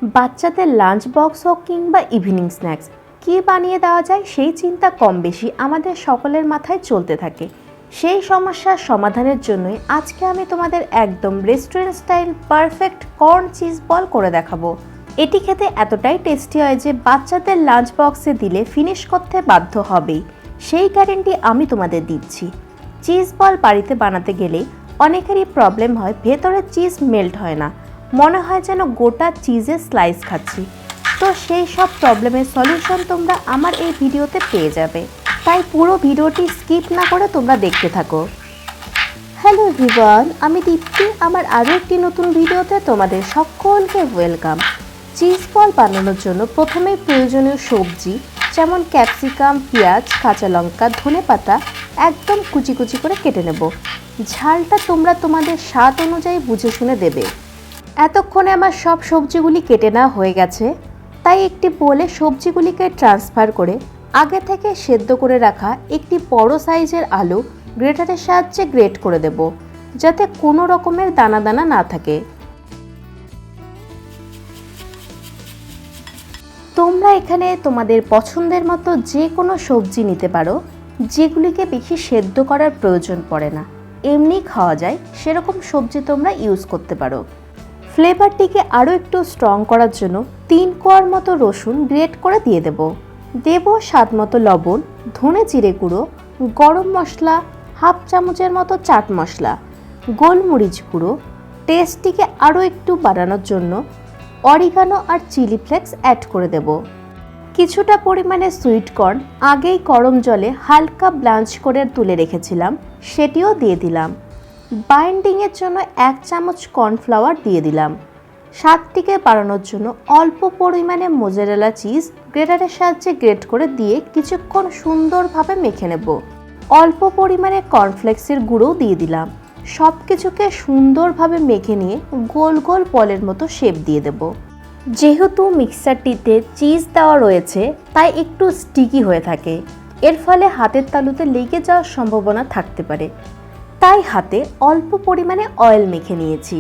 বাচ্চাদের lunch box হোক কিংবা ইভিনিং স্ন্যাক্স কী বানিয়ে দেওয়া যায় সেই চিন্তা কম বেশি আমাদের সকলের মাথায় চলতে থাকে। সেই সমস্যার সমাধানের জন্যই আজকে আমি তোমাদের একদম restaurant style perfect corn cheese ball করে দেখাবো। এটি খেতে এতটাই টেস্টি হয় যে বাচ্চাদের লাঞ্চ বক্সে দিলে ফিনিশ করতে বাধ্য হবেই, সেই গ্যারেন্টি আমি তোমাদের দিচ্ছি। চিজ বল বাড়িতে বানাতে গেলে অনেকেরই প্রবলেম হয়, ভেতরে চিজ মেল্ট হয় না, মনে হয় যেন গোটা চিজের স্লাইস খাচ্ছি। তো সেই সব প্রবলেমের সলিউশন তোমরা আমার এই ভিডিওতে পেয়ে যাবে, তাই পুরো ভিডিওটি স্কিপ না করে তোমরা দেখতে থাকো। হ্যালো এভরিওয়ান, আমি দীপ্তি। আমার আরও একটি নতুন ভিডিওতে তোমাদের সকলকে ওয়েলকাম। চিজ বল বানানোর জন্য প্রথমেই প্রয়োজনীয় সবজি যেমন ক্যাপসিকাম, পেঁয়াজ, কাঁচা লঙ্কা, ধনেপাতা একদম কুচি কুচি করে কেটে নেব। ঝালটা তোমরা তোমাদের স্বাদ অনুযায়ী বুঝে শুনে দেবে। এতক্ষণে আমার সব সবজিগুলি কেটে নেওয়া হয়ে গেছে, তাই একটি বোলে সবজিগুলিকে ট্রান্সফার করে আগে থেকে সেদ্ধ করে রাখা একটি বড় সাইজের আলু গ্রেটারের সাহায্যে গ্রেট করে দেব, যাতে কোনো রকমের দানা দানা না থাকে। তোমরা এখানে তোমাদের পছন্দের মতো যে কোনো সবজি নিতে পারো, যেগুলিকে বেশি সেদ্ধ করার প্রয়োজন পড়ে না, এমনি খাওয়া যায় সেরকম সবজি তোমরা ইউজ করতে পারো। ফ্লেভারটিকে আরও একটু স্ট্রং করার জন্য 3 কোয়ার মতো রসুন গ্রেট করে দিয়ে দেব স্বাদ মতো লবণ, ধনে জিরে গুঁড়ো, গরম মশলা, হাফ চামচের মতো চাট মশলা, গোলমরিচ গুঁড়ো, টেস্টটিকে আরও একটু বাড়ানোর জন্য অরিগানো আর চিলি ফ্লেক্স অ্যাড করে দেব। কিছুটা পরিমাণে সুইট কর্ন আগেই গরম জলে হালকা ব্লাঞ্চ করে তুলে রেখেছিলাম, সেটিও দিয়ে দিলাম। বাইন্ডিংয়ের জন্য 1 চামচ কর্নফ্লাওয়ার দিয়ে দিলাম। স্বাদটিকে বাড়ানোর জন্য অল্প পরিমাণে মোজারেলা চিজ গ্রেটারের সাহায্যে গ্রেট করে দিয়ে কিছুক্ষণ সুন্দরভাবে মেখে নেব। অল্প পরিমাণে কর্নফ্লেক্সের গুঁড়োও দিয়ে দিলাম। সব কিছুকে সুন্দরভাবে মেখে নিয়ে গোল গোল বলের মতো শেপ দিয়ে দেব। যেহেতু মিক্সারটিতে চিজ দেওয়া রয়েছে তাই একটু স্টিকি হয়ে থাকে, এর ফলে হাতের তালুতে লেগে যাওয়ার সম্ভাবনা থাকতে পারে, তাই হাতে অল্প পরিমাণে অয়েল মেখে নিয়েছি।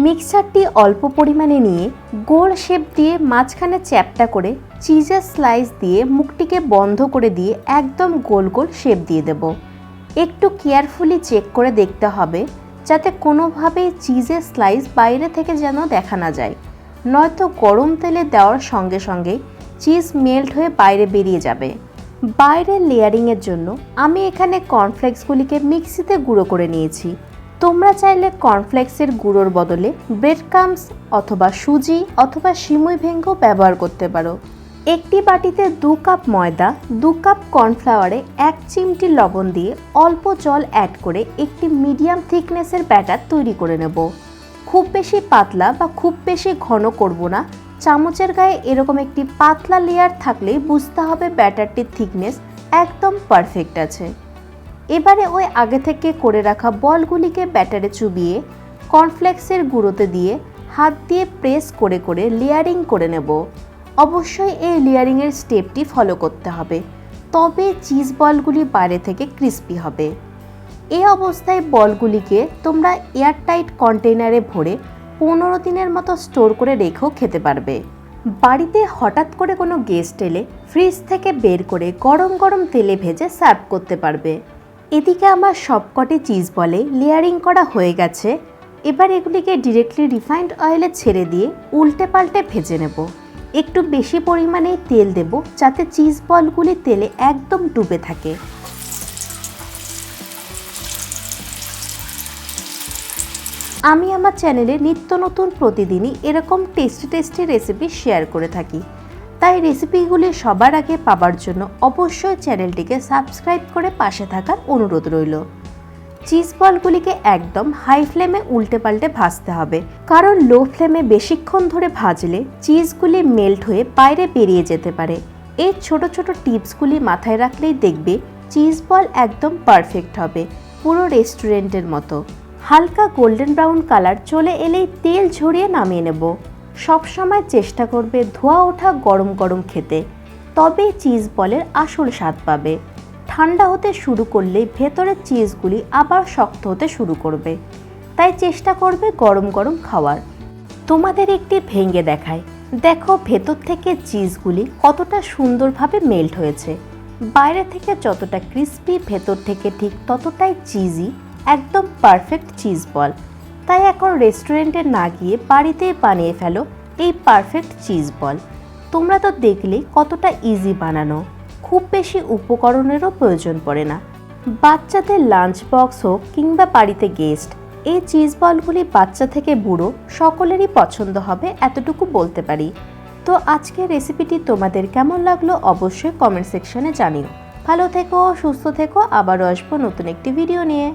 মিক্সারটি অল্প পরিমাণে নিয়ে গোল শেপ দিয়ে মাঝখানে চ্যাপটা করে চিজের স্লাইস দিয়ে মুখটিকে বন্ধ করে দিয়ে একদম গোল গোল শেপ দিয়ে দেব। একটু কেয়ারফুলি চেক করে দেখতে হবে যাতে কোনোভাবেই চিজের স্লাইস বাইরে থেকে যেন দেখা না যায়, নয়তো গরম তেলে দেওয়ার সঙ্গে সঙ্গেই চিজ মেল্ট হয়ে বাইরে বেরিয়ে যাবে। বাইরের লেয়ারিংয়ের জন্য আমি এখানে কর্নফ্লেক্সগুলিকে মিক্সিতে গুঁড়ো করে নিয়েছি। তোমরা চাইলে কর্নফ্লেক্সের গুঁড়োর বদলে ব্রেড ক্রাম্বস অথবা সুজি অথবা সিমুই ভেঙ্গেও ব্যবহার করতে পারো। একটি বাটিতে 2 কাপ ময়দা, 2 কাপ কর্নফ্লাওয়ারে 1 চিমটি লবণ দিয়ে অল্প জল অ্যাড করে একটি মিডিয়াম থিকনেসের ব্যাটার তৈরি করে নেব। খুব বেশি পাতলা বা খুব বেশি ঘন করব না, চামচের গায়ে এরকম একটি পাতলা লেয়ার থাকলেই বুঝতে হবে ব্যাটারটির থিকনেস একদম পারফেক্ট আছে। এবারে ওই আগে থেকে করে রাখা বলগুলিকে ব্যাটারে চুবিয়ে কর্নফ্লেক্সের গুঁড়োতে দিয়ে হাত দিয়ে প্রেস করে করে লেয়ারিং করে নেব। অবশ্যই এই লেয়ারিংয়ের স্টেপটি ফলো করতে হবে, তবে চিজ বলগুলি বাইরে থেকে ক্রিস্পি হবে। এই অবস্থায় বলগুলিকে তোমরা এয়ারটাইট কন্টেইনারে ভরে 15 দিনের মতো স্টোর করে রেখেও খেতে পারবে। বাড়িতে হঠাৎ করে কোনো গেস্ট এলে ফ্রিজ থেকে বের করে গরম গরম তেলে ভেজে সার্ভ করতে পারবে। এদিকে আমার সবকটি চিজ বলে লেয়ারিং করা হয়ে গেছে। এবার এগুলিকে ডিরেক্টলি রিফাইন্ড অয়েলে ছেড়ে দিয়ে উল্টে পাল্টে ভেজে নেব। একটু বেশি পরিমাণে তেল দেব যাতে চিজ বলগুলি তেলে একদম ডুবে থাকে। আমি আমার চ্যানেলে নিত্য নতুন প্রতিদিনই এরকম টেস্টি রেসিপি শেয়ার করে থাকি, তাই রেসিপিগুলি সবার আগে পাবার জন্য অবশ্যই চ্যানেলটিকে সাবস্ক্রাইব করে পাশে থাকার অনুরোধ রইল। চিজ বলগুলিকে একদম হাই ফ্লেমে উল্টে পাল্টে ভাজতে হবে, কারণ লো ফ্লেমে বেশিক্ষণ ধরে ভাজলে চিজগুলি মেল্ট হয়ে বাইরে বেরিয়ে যেতে পারে। এই ছোট ছোট টিপসগুলি মাথায় রাখলেই দেখবে চিজ বল একদম পারফেক্ট হবে, পুরো রেস্টুরেন্টের মতো। হালকা গোল্ডেন ব্রাউন কালার চলে এলেই তেল ঝরিয়ে নামিয়ে নেব। সবসময় চেষ্টা করবে ধোয়া ওঠা গরম গরম খেতে, তবে চিজ বলের আসল স্বাদ পাবে। ঠান্ডা হতে শুরু করলেই ভেতরের চিজগুলি আবার শক্ত হতে শুরু করবে, তাই চেষ্টা করবে গরম গরম খাওয়ার। তোমাদের একটি ভেঙে দেখায়। দেখো ভেতর থেকে চিজগুলি কতটা সুন্দরভাবে মেল্ট হয়েছে। বাইরে থেকে যতটা ক্রিস্পি, ভেতর থেকে ঠিক ততটাই চিজি, একদম পারফেক্ট চিজ বল। তাই এখন রেস্টুরেন্টে না গিয়ে বাড়িতেই বানিয়ে ফেলো এই পারফেক্ট চিজ বল। তোমরা তো দেখলেই কতটা ইজি বানানো, খুব বেশি উপকরণেরও প্রয়োজন পড়ে না। বাচ্চাদের লাঞ্চ বক্স হোক কিংবা বাড়িতে গেস্ট, এই চিজ বলগুলি বাচ্চা থেকে বুড়ো সকলেরই পছন্দ হবে, এতটুকু বলতে পারি। তো আজকের রেসিপিটি তোমাদের কেমন লাগলো অবশ্যই কমেন্ট সেকশনে জানিও। ভালো থেকো, সুস্থ থেকো, আবারও আসবো নতুন একটি ভিডিও নিয়ে।